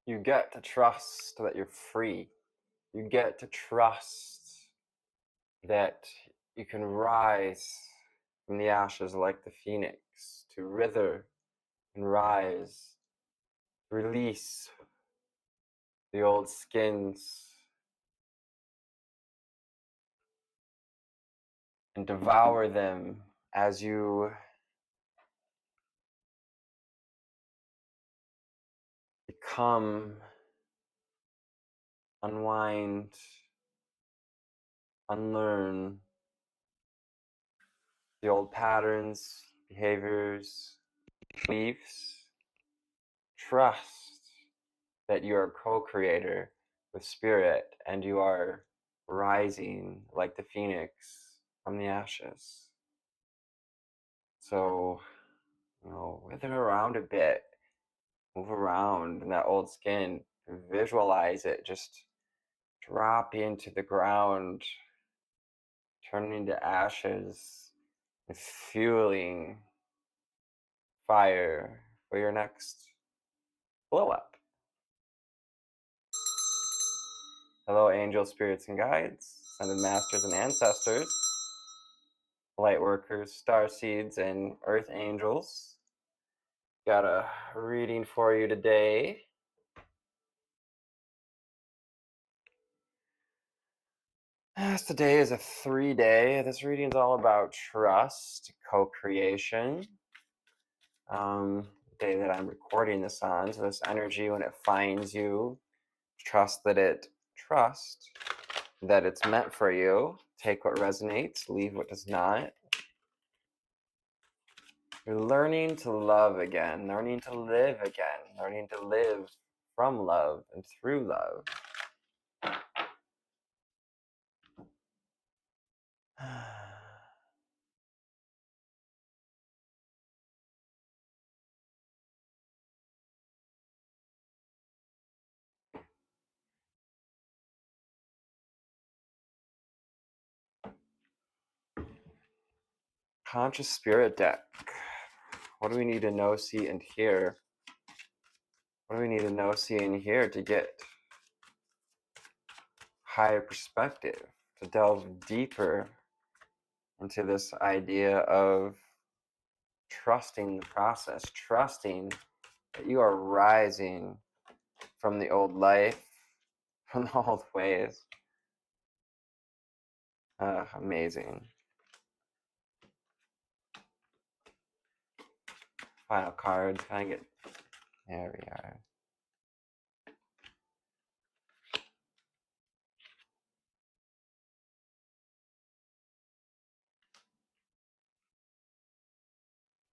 You get to trust that you're free. You get to trust that you can rise from the ashes like the phoenix, to wither and rise, release the old skins, and devour them as you become, unwind, unlearn the old patterns, behaviors, beliefs. Trust that you are a co-creator with spirit and you are rising like the phoenix from the ashes. So, wither around a bit, move around in that old skin, visualize it just drop into the ground, turning to ashes, and fueling fire for your next blow up. Hello, angels, spirits, and guides, ascended masters and ancestors, light workers, star seeds, and earth angels. Got a reading for you today. As today is a 3-day. This reading is all about trust, co-creation. Day that I'm recording this on, so this energy, when it finds you, trust that it's meant for you. Take what resonates, leave what does not. You're learning to love again, learning to live again, learning to live from love and through love. Conscious Spirit deck. What do we need to know, see, and hear? What do we need to know, see, and hear to get higher perspective, to delve deeper into this idea of trusting the process, trusting that you are rising from the old life, from the old ways. Amazing. Final card. Can I get... There we are.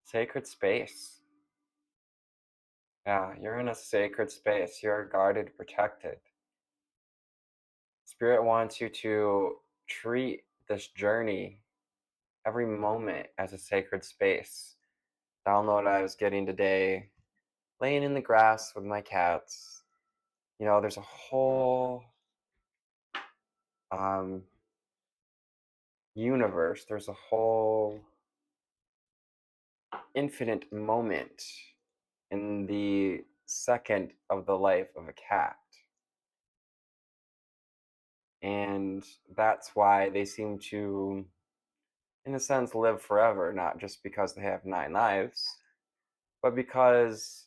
Sacred space. Yeah, you're in a sacred space. You're guarded, protected. Spirit wants you to treat this journey, every moment, as a sacred space. Download I was getting today, laying in the grass with my cats. There's a whole universe, there's a whole infinite moment in the second of the life of a cat. And that's why they seem to, in a sense, live forever, not just because they have 9 lives, but because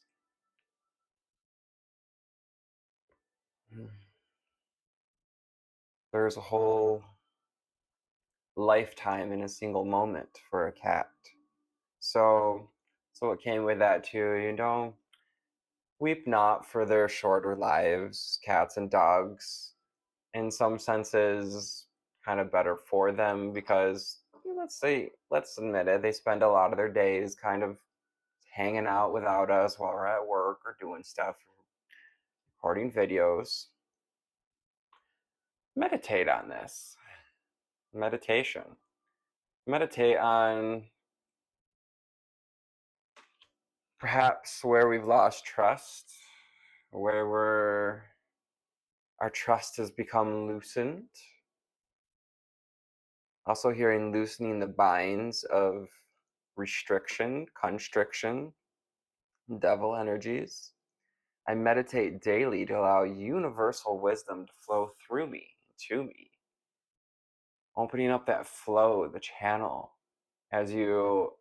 there's a whole lifetime in a single moment for a cat. So it came with that too, weep not for their shorter lives. Cats and dogs, in some senses, kind of better for them because let's admit it, they spend a lot of their days kind of hanging out without us while we're at work or doing stuff, recording videos. Meditate on this. Meditation. Meditate on perhaps where we've lost trust, where our trust has become loosened. Also hearing loosening the binds of restriction, constriction, devil energies. I meditate daily to allow universal wisdom to flow through me, to me, opening up that flow, the channel, as you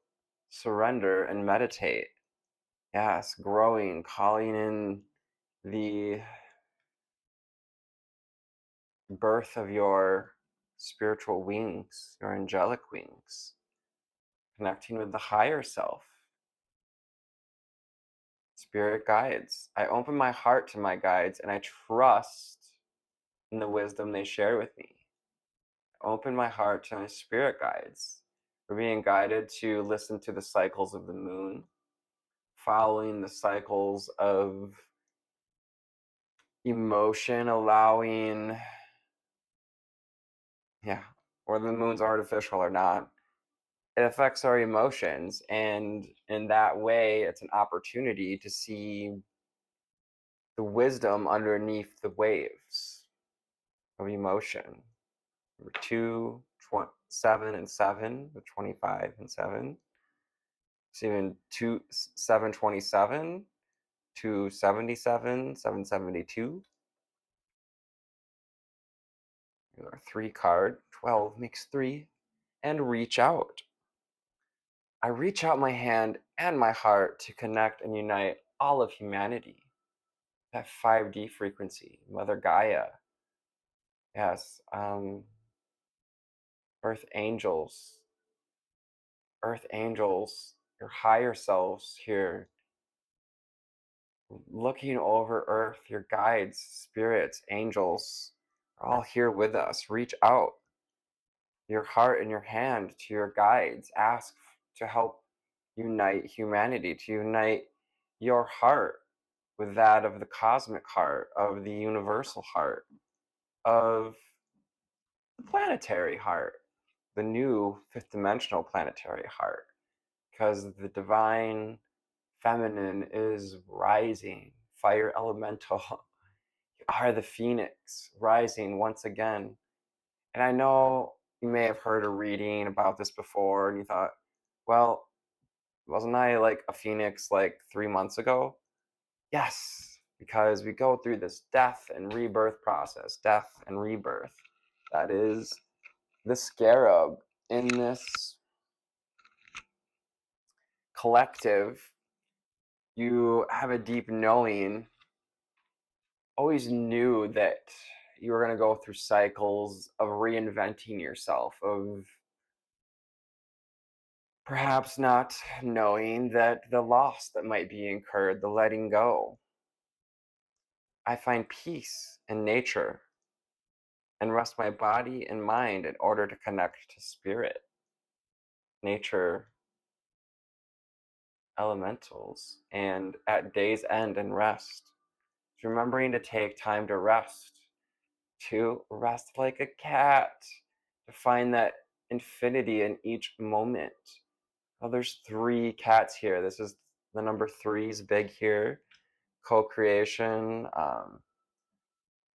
surrender and meditate. Yes, growing, calling in the birth of your spiritual wings, your angelic wings, connecting with the higher self, spirit guides. I open my heart to my guides and I trust in the wisdom they share with me. Open my heart to my spirit guides. We're being guided to listen to the cycles of the moon, following the cycles of emotion, allowing, yeah, whether the moon's artificial or not, it affects our emotions. And in that way, it's an opportunity to see the wisdom underneath the waves of emotion. Number 2, 7 and 7, the 25 and 7. So even 727, 277, 772. Our 3 card, 12 makes 3. And reach out. I reach out my hand and my heart to connect and unite all of humanity. That 5D frequency, Mother Gaia. Yes, Earth angels, your higher selves here, looking over Earth, your guides, spirits, angels, are all here with us. Reach out your heart and your hand to your guides. Ask to help unite humanity, to unite your heart with that of the cosmic heart, of the universal heart, of the planetary heart, the new fifth dimensional planetary heart, because the divine feminine is rising. Fire elemental, you are the phoenix rising once again. And I know you may have heard a reading about this before and you thought, well, wasn't I like a phoenix like 3 months ago? Yes, because we go through this death and rebirth process, death and rebirth. That is the scarab in this collective. You have a deep knowing, always knew that you were going to go through cycles of reinventing yourself, of perhaps not knowing that the loss that might be incurred, the letting go. I find peace in nature and rest my body and mind in order to connect to spirit, nature, elementals, and at day's end and rest. Remembering to take time to rest like a cat, to find that infinity in each moment. Oh, there's 3 cats here. This is the number 3 is big here. Co-creation,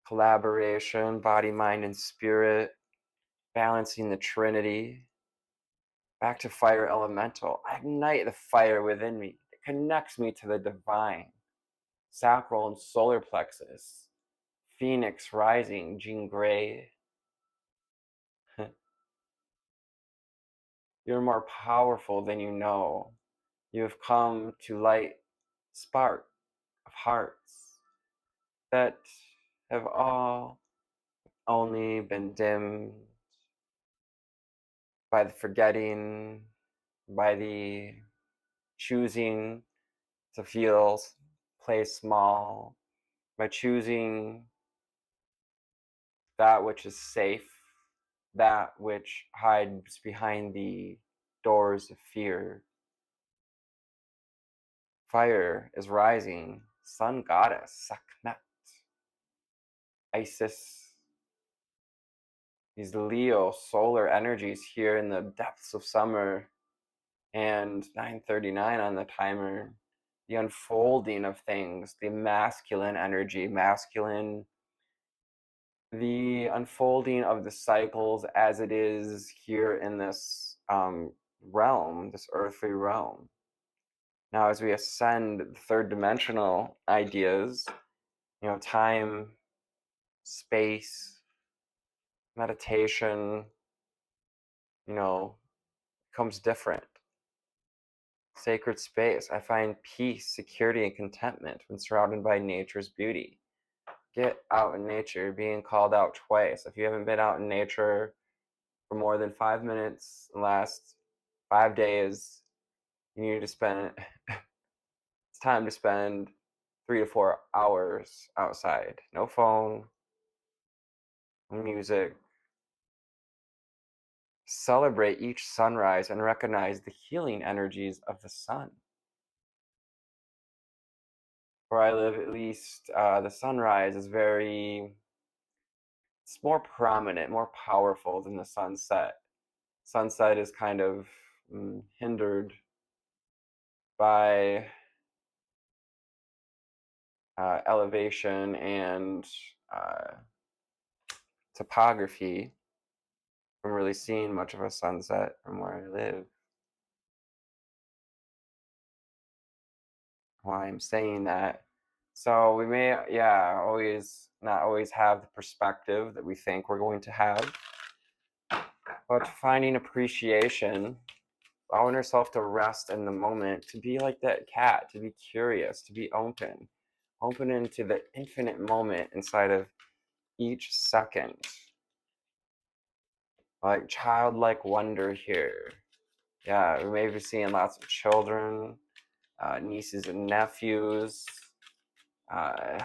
collaboration, body, mind, and spirit, balancing the Trinity. Back to fire elemental. I ignite the fire within me. It connects me to the divine. Sacral and solar plexus. Phoenix rising, Jean Grey. You're more powerful than you know. You have come to light spark of hearts that have all only been dimmed by the forgetting, by the choosing to feel, play small, by choosing that which is safe, that which hides behind the doors of fear. Fire is rising, sun goddess, Sekhmet, Isis, these Leo solar energies here in the depths of summer, and 9:39 on the timer, the unfolding of things, the masculine energy, the unfolding of the cycles as it is here in this realm, this earthly realm. Now, as we ascend the third dimensional ideas, time, space, meditation, you know, becomes different. Sacred space. I find peace, security, and contentment when surrounded by nature's beauty. Get out in nature. You're being called out twice. If you haven't been out in nature for more than 5 minutes in the last 5 days, you need to spend it's time to spend 3 to 4 hours outside. No phone, no music. Celebrate each sunrise and recognize the healing energies of the sun. Where I live, at least, the sunrise is it's more prominent, more powerful than the sunset. Sunset is kind of hindered by elevation and uh, topography from really seeing much of a sunset from where I live. Why I'm saying that. So we may, always not always have the perspective that we think we're going to have, but finding appreciation, allowing yourself to rest in the moment, to be like that cat, to be curious, to be open into the infinite moment inside of each second. Like childlike wonder here. Yeah, we may be seeing lots of children, nieces and nephews. I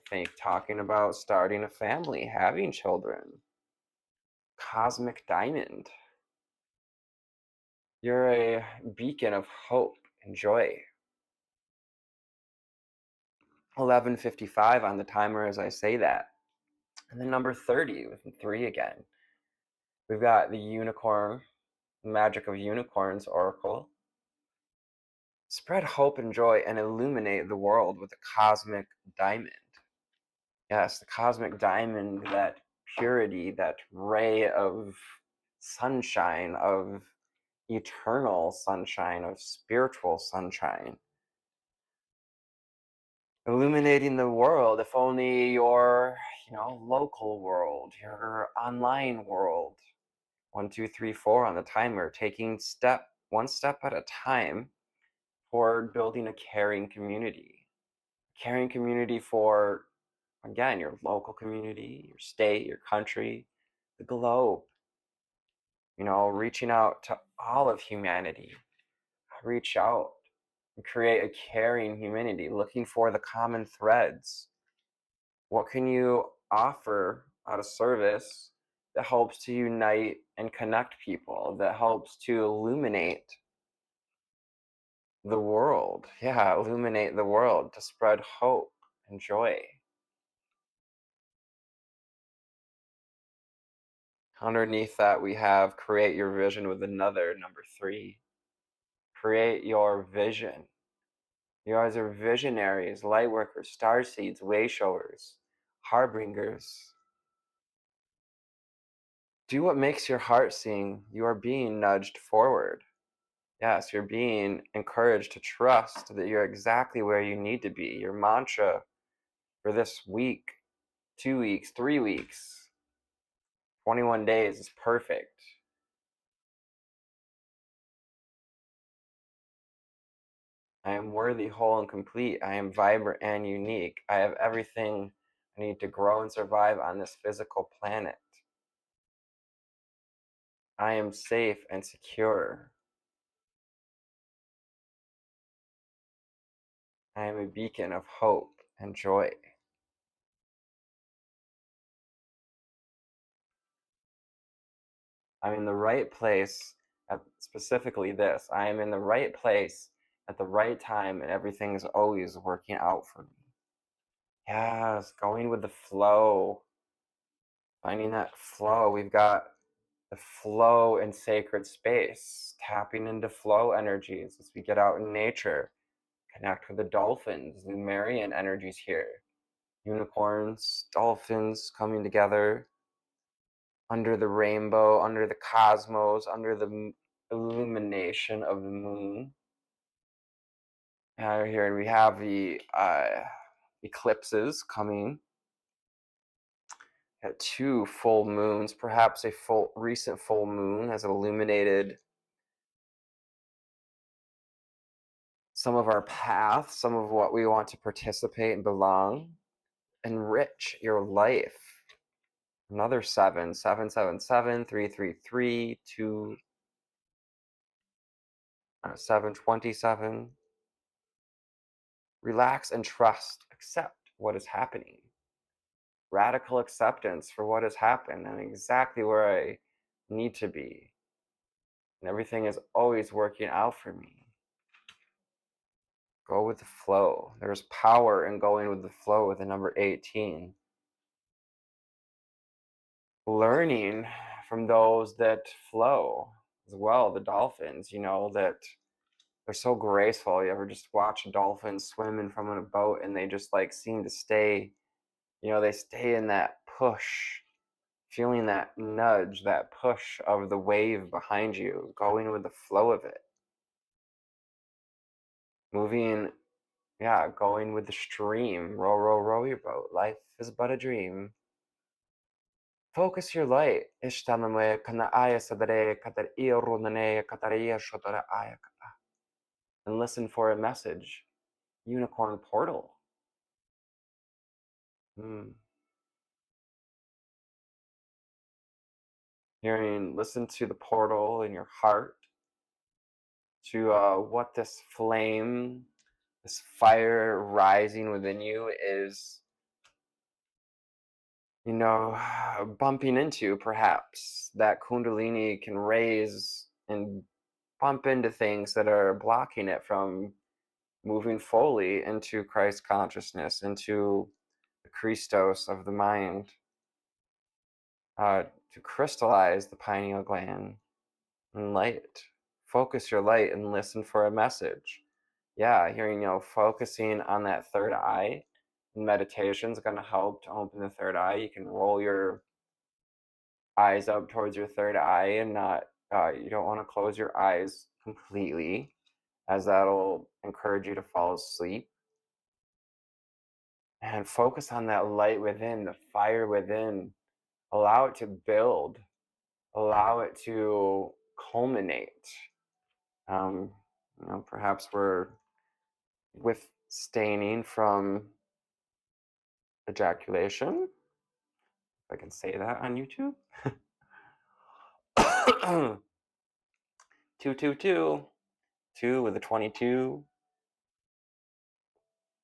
think talking about starting a family, having children. Cosmic diamond. You're a beacon of hope and joy. 11:55 on the timer as I say that. And then number 30 with 3 again. We've got the unicorn, magic of unicorns oracle. Spread hope and joy and illuminate the world with the cosmic diamond. Yes, the cosmic diamond, that purity, that ray of sunshine, of eternal sunshine, of spiritual sunshine. Illuminating the world, if only your, local world, your online world. 1, 2, 3, 4 on the timer, taking one step at a time toward building a caring community. Caring community for, again, your local community, your state, your country, the globe. Reaching out to all of humanity. Reach out and create a caring humanity, looking for the common threads. What can you offer out of service that helps to unite and connect people, that helps to illuminate the world? Yeah, illuminate the world, to spread hope and joy. Underneath that, we have create your vision with another, number 3. Create your vision. You guys are visionaries, light workers, star seeds, way showers, harbingers. Do what makes your heart sing. You are being nudged forward. Yes, you're being encouraged to trust that you're exactly where you need to be. Your mantra for this week, 2 weeks, 3 weeks, 21 days is perfect. I am worthy, whole, and complete. I am vibrant and unique. I have everything I need to grow and survive on this physical planet. I am safe and secure. I am a beacon of hope and joy. I'm in the right place specifically this. I am in the right place at the right time, and everything's always working out for me. Yes, going with the flow, finding that flow. We've got the flow in sacred space, tapping into flow energies as we get out in nature, connect with the dolphins, the Marian energies here. Unicorns, dolphins coming together under the rainbow, under the cosmos, under the illumination of the moon. Here, and we have the eclipses coming at 2 full moons. Perhaps a recent full moon has illuminated some of our path, some of what we want to participate and belong. Enrich your life. Another 7, 777, 333, 2, 727. Relax and trust. Accept what is happening. Radical acceptance for what has happened and exactly where I need to be. And everything is always working out for me. Go with the flow. There's power in going with the flow with the number 18. Learning from those that flow as well, the dolphins, that they're so graceful. You ever just watch a dolphin swim in from a boat and they just like seem to stay, they stay in that push, feeling that nudge, that push of the wave behind you, going with the flow of it. Moving, yeah, going with the stream. Row, row, row your boat. Life is but a dream. Focus your light. Ishtaname kana aya sadare katar irunane katariya shotara aya kata. And listen for a message. Unicorn portal. Hearing, listen to the portal in your heart, to what this flame, this fire rising within you is, bumping into. Perhaps that Kundalini can raise and bump into things that are blocking it from moving fully into Christ consciousness, into the Christos of the mind, to crystallize the pineal gland and light. Focus your light and listen for a message. Yeah, hearing, focusing on that third eye in meditation is going to help to open the third eye. You can roll your eyes up towards your third eye and not, you don't want to close your eyes completely, as that'll encourage you to fall asleep. And focus on that light within, the fire within. Allow it to build, allow it to culminate. Perhaps we're withstaining from ejaculation, if I can say that on YouTube. 222, 2 with a 22.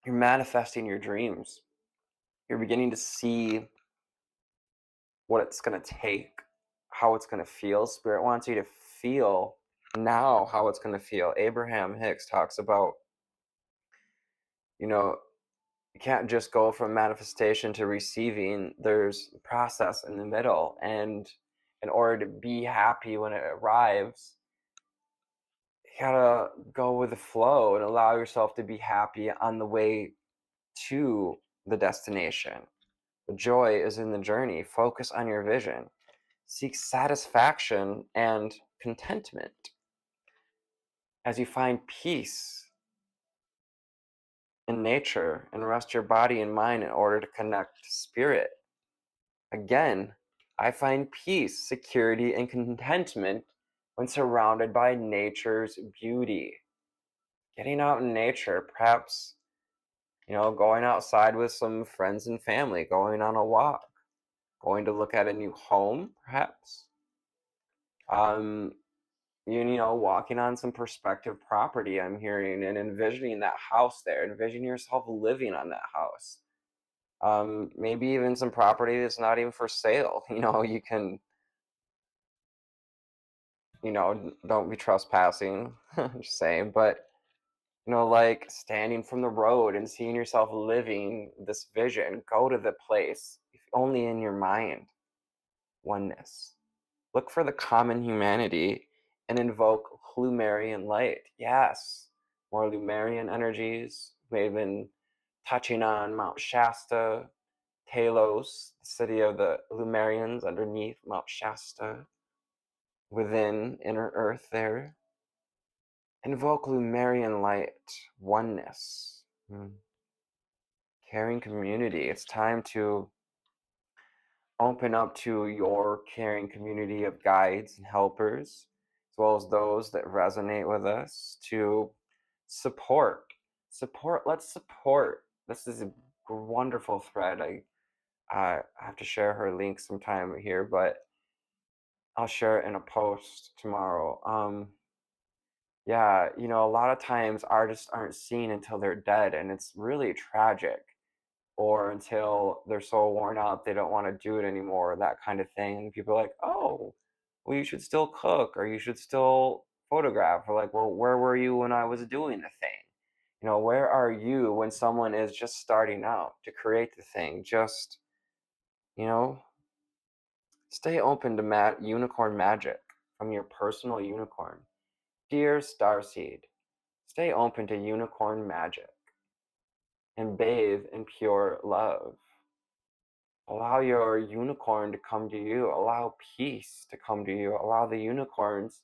You're manifesting your dreams. You're beginning to see what it's going to take, how it's going to feel. Spirit wants you to feel now how it's going to feel. Abraham Hicks talks about, you can't just go from manifestation to receiving. There's a process in the middle. And in order to be happy when it arrives, you gotta go with the flow and allow yourself to be happy on the way to the destination. The joy is in the journey. Focus on your vision. Seek satisfaction and contentment as you find peace in nature and rest your body and mind in order to connect to spirit. Again, I find peace, security, and contentment when surrounded by nature's beauty. Getting out in nature, perhaps, going outside with some friends and family, going on a walk, going to look at a new home, perhaps. Walking on some prospective property, I'm hearing, and envisioning that house there. Envision yourself living on that house. Maybe even some property that's not even for sale. You can, don't be trespassing. Just saying, but like standing from the road and seeing yourself living this vision. Go to the place, if only in your mind. Oneness. Look for the common humanity and invoke Lumerian light. Yes, more Lumerian energies. We've been touching on Mount Shasta, Talos, the city of the Lumerians underneath Mount Shasta, within inner earth there. Invoke Lumerian light, oneness, caring community. It's time to open up to your caring community of guides and helpers, as well as those that resonate with us, to support. Let's support. This is a wonderful thread. I have to share her link sometime here, but I'll share it in a post tomorrow. Yeah, a lot of times artists aren't seen until they're dead, and it's really tragic, or until they're so worn out they don't want to do it anymore, that kind of thing. And people are like, oh, well, you should still cook, or you should still photograph, or like, well, where were you when I was doing the thing? Where are you when someone is just starting out to create the thing? Just, you know, stay open to unicorn magic from your personal unicorn. Dear Starseed, stay open to unicorn magic and bathe in pure love. Allow your unicorn to come to you. Allow peace to come to you. Allow the unicorns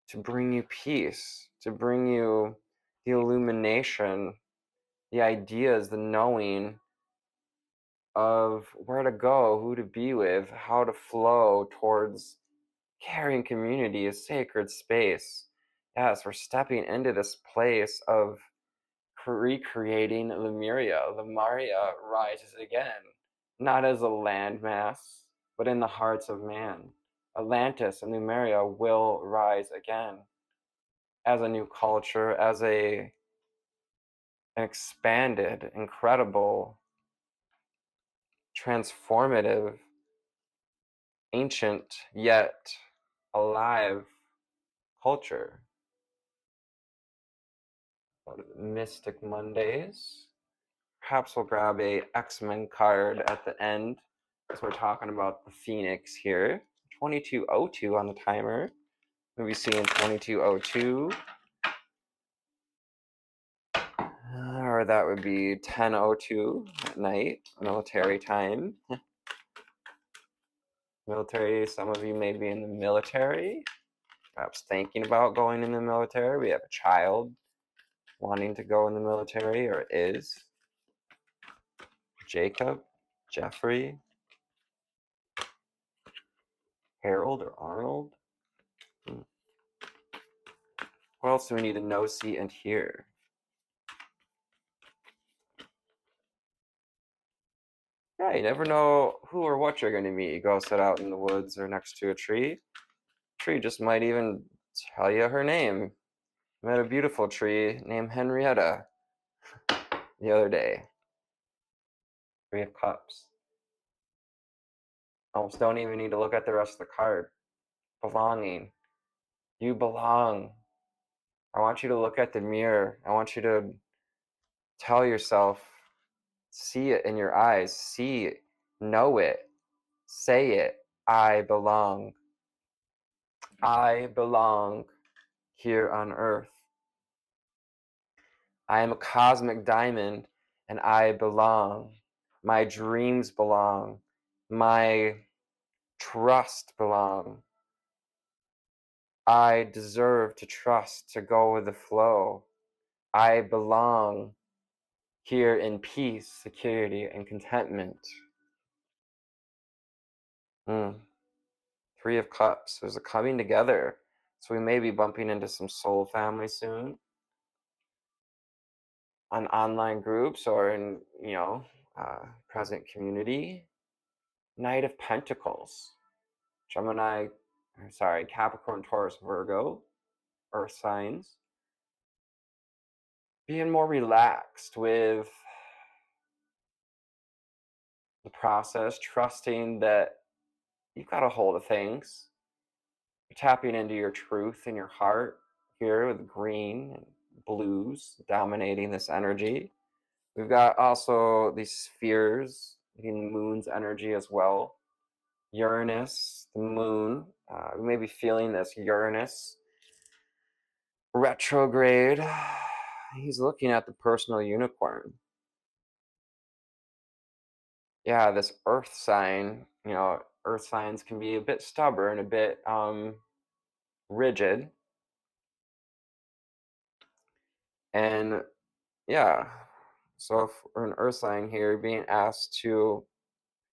to bring you peace, to bring you the illumination, the ideas, the knowing of where to go, who to be with, how to flow towards caring community, a sacred space. Yes, we're stepping into this place of recreating Lemuria. Lemuria rises again, not as a landmass, but in the hearts of man. Atlantis and Lemuria will rise again as a new culture, as an expanded, incredible, transformative, ancient, yet alive culture. Mystic Mondays. Perhaps we'll grab a X-Men card at the end, because we're talking about the Phoenix here. 2202 on the timer. We'll be seeing 2202. Or that would be 10:02 at night, military time. Military, some of you may be in the military, perhaps thinking about going in the military. We have a child wanting to go in the military, or is. Jacob, Jeffrey, Harold, or Arnold. What else do we need to know, see, and hear? Yeah, you never know who or what you're going to meet. You go sit out in the woods or next to a tree. Tree just might even tell you her name. I met a beautiful tree named Henrietta the other day. Three of Cups. Almost don't even need to look at the rest of the card. Belonging. You belong. I want you to look at the mirror. I want you to tell yourself, see it in your eyes, see it, know it, say it. I belong. I belong here on earth. I am a cosmic diamond and I belong. My dreams belong. My trust belong. I deserve to trust, to go with the flow. I belong here in peace, security, and contentment. Three of Cups. There's a coming together. So we may be bumping into some soul family soon on online groups or in, present community. Knight of Pentacles. Capricorn, Taurus, Virgo, earth signs. Being more relaxed with the process, trusting that you've got a hold of things. You're tapping into your truth in your heart here with green and blues dominating this energy. We've got also these spheres, the moon's energy as well. Uranus, the moon. We may be feeling this Uranus retrograde. He's looking at the personal unicorn. Yeah, this earth sign, earth signs can be a bit stubborn, a bit rigid. And yeah, so if we're an earth sign here, being asked to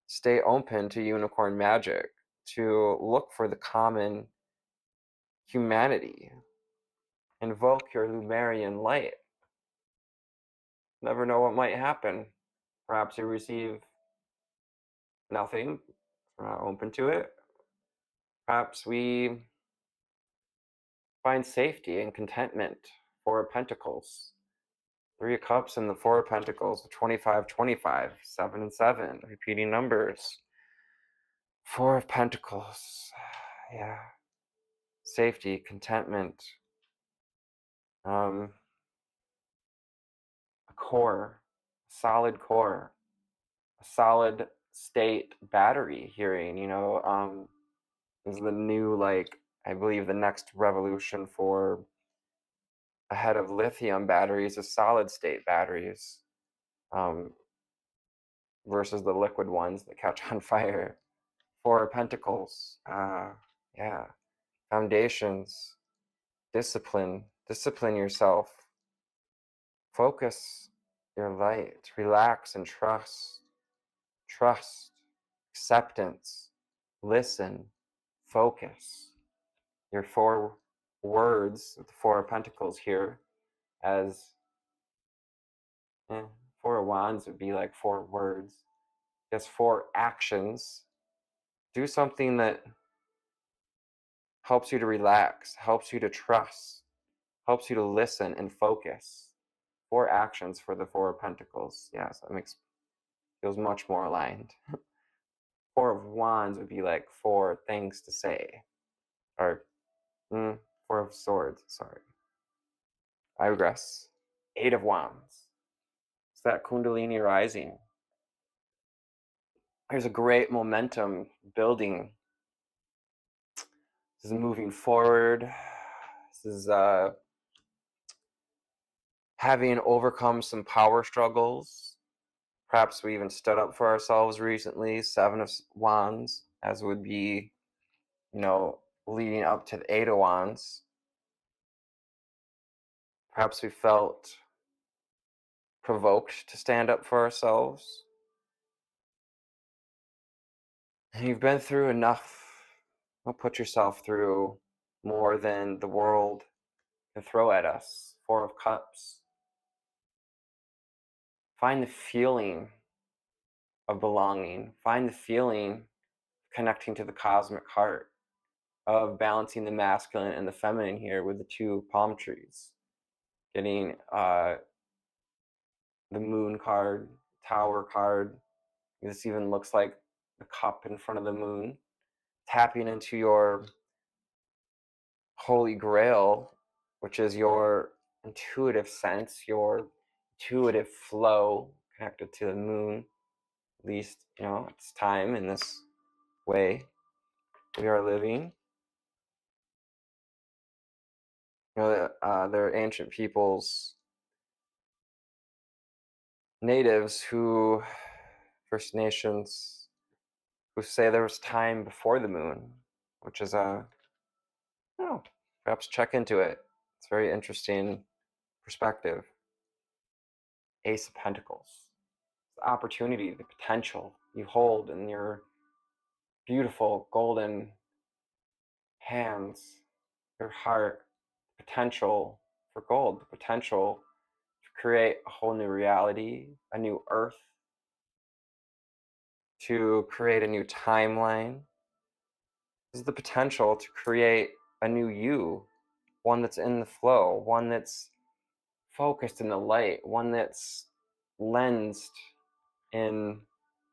stay open to unicorn magic, to look for the common humanity, invoke your Lumerian light. Never know what might happen. Perhaps you receive nothing, we're not open to it. Perhaps we find safety and contentment. Four of Pentacles, Three of Cups, and the Four of Pentacles, 25, 25, 7 and 7, repeating numbers. Four of Pentacles, yeah. Safety, contentment, a core, solid core, a solid state battery hearing, is the new, like, I believe the next revolution for ahead of lithium batteries is solid state batteries, um, versus the liquid ones that catch on fire. Four of Pentacles, yeah, foundations, discipline yourself, focus your light, relax and trust, acceptance, listen, focus. Your four words, the Four of Pentacles here, as Four of Wands would be like four words. Yes, four actions. Do something that helps you to relax, helps you to trust, helps you to listen and focus. Four actions for the Four of Pentacles. Yes, that feels much more aligned. Four of Wands would be like four things to say, or Four of Swords. Sorry, I regress. Eight of Wands. It's that Kundalini rising. There's a great momentum building. This is moving forward. This is having overcome some power struggles. Perhaps we even stood up for ourselves recently. Seven of Wands, as would be, leading up to the Eight of Wands. Perhaps we felt provoked to stand up for ourselves. And you've been through enough. Don't put yourself through more than the world can throw at us. Four of Cups. Find the feeling of belonging. Find the feeling of connecting to the cosmic heart, of balancing the masculine and the feminine here with the two palm trees. Getting the Moon card, Tower card. This even looks like the cup in front of the moon. Tapping into your holy grail, which is your intuitive sense, your intuitive flow connected to the moon. At least, it's time in this way we are living. There are ancient peoples, natives First Nations, who say there was time before the moon, which is perhaps check into it. It's a very interesting perspective. Ace of Pentacles. The opportunity, the potential you hold in your beautiful golden hands, your heart, potential for gold, the potential to create a whole new reality, a new earth, to create a new timeline. This is the potential to create a new you, one that's in the flow, one that's focused in the light, one that's lensed in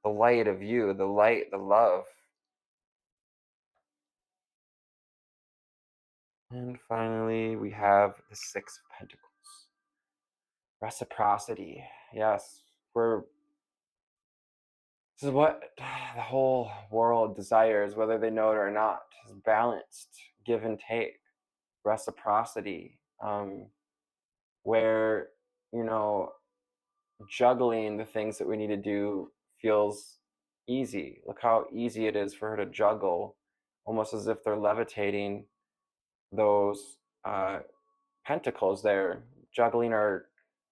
the light of you, the light, the love. And finally, we have the Six of Pentacles. Reciprocity. Yes, this is what the whole world desires, whether they know it or not, is balanced, give and take, reciprocity, where, juggling the things that we need to do feels easy. Look how easy it is for her to juggle, almost as if they're levitating those pentacles there, juggling our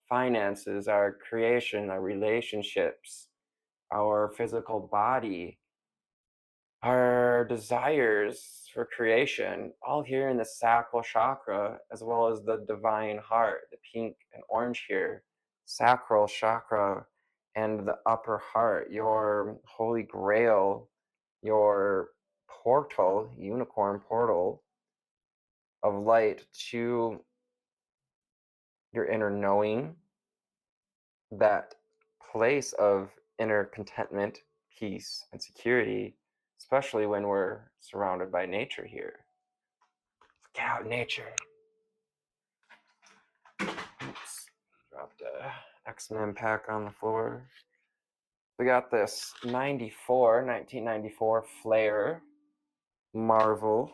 finances, our creation, our relationships, our physical body, our desires for creation, all here in the sacral chakra, as well as the divine heart, the pink and orange here, sacral chakra, and the upper heart, your holy grail, your portal, unicorn portal of light to your inner knowing, that place of inner contentment, peace, and security, especially when we're surrounded by nature here. Look out, nature. Oops, dropped a X-Men pack on the floor. We got this 1994 Flare Marvel.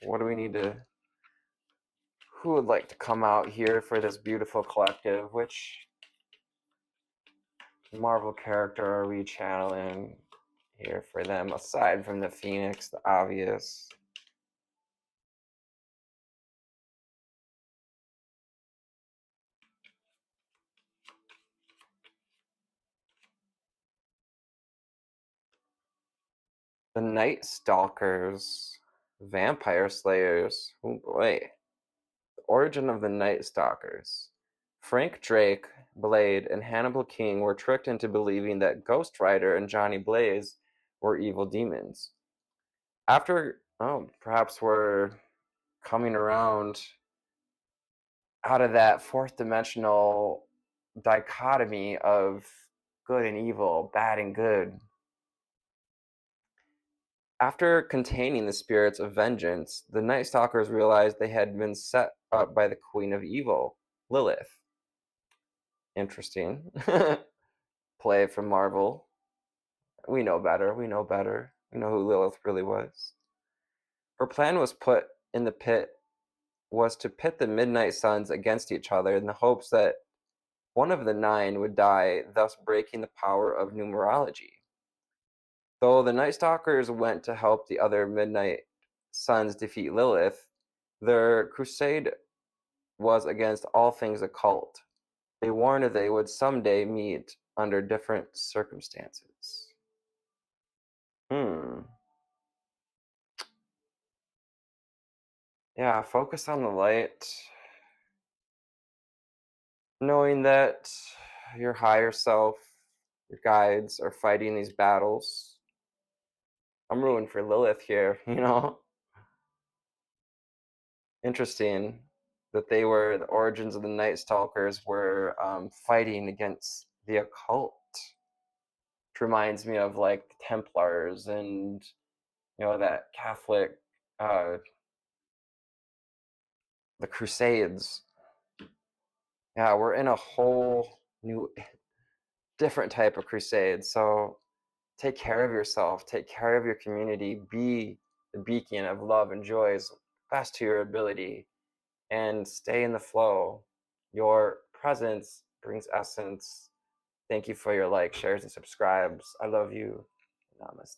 What do we need to... Who would like to come out here for this beautiful collective? Which Marvel character are we channeling here for them, aside from the Phoenix, the obvious? The Night Stalkers, Vampire Slayers. Oh boy. The origin of the Night Stalkers. Frank Drake, Blade, and Hannibal King were tricked into believing that Ghost Rider and Johnny Blaze were evil demons. After, perhaps we're coming around out of that fourth dimensional dichotomy of good and evil, bad and good. After containing the spirits of vengeance, the Night Stalkers realized they had been set up by the Queen of Evil, Lilith. Interesting. Play from Marvel. We know better. We know better. We know who Lilith really was. Her plan was to pit the Midnight Suns against each other in the hopes that one of the 9 would die, thus breaking the power of numerology. Though the Night Stalkers went to help the other Midnight Suns defeat Lilith, their crusade was against all things occult. They warned that they would someday meet under different circumstances. Yeah, focus on the light. Knowing that your higher self, your guides are fighting these battles. I'm rooting for Lilith here, you know? Interesting that the origins of the Night Stalkers were fighting against the occult. Which reminds me of like the Templars and, that Catholic, the Crusades. Yeah, we're in a whole new, different type of crusade. So take care of yourself, take care of your community, be the beacon of love and joy as best to your ability, and stay in the flow. Your presence brings essence. Thank you for your likes, shares, and subscribes. I love you. Namaste.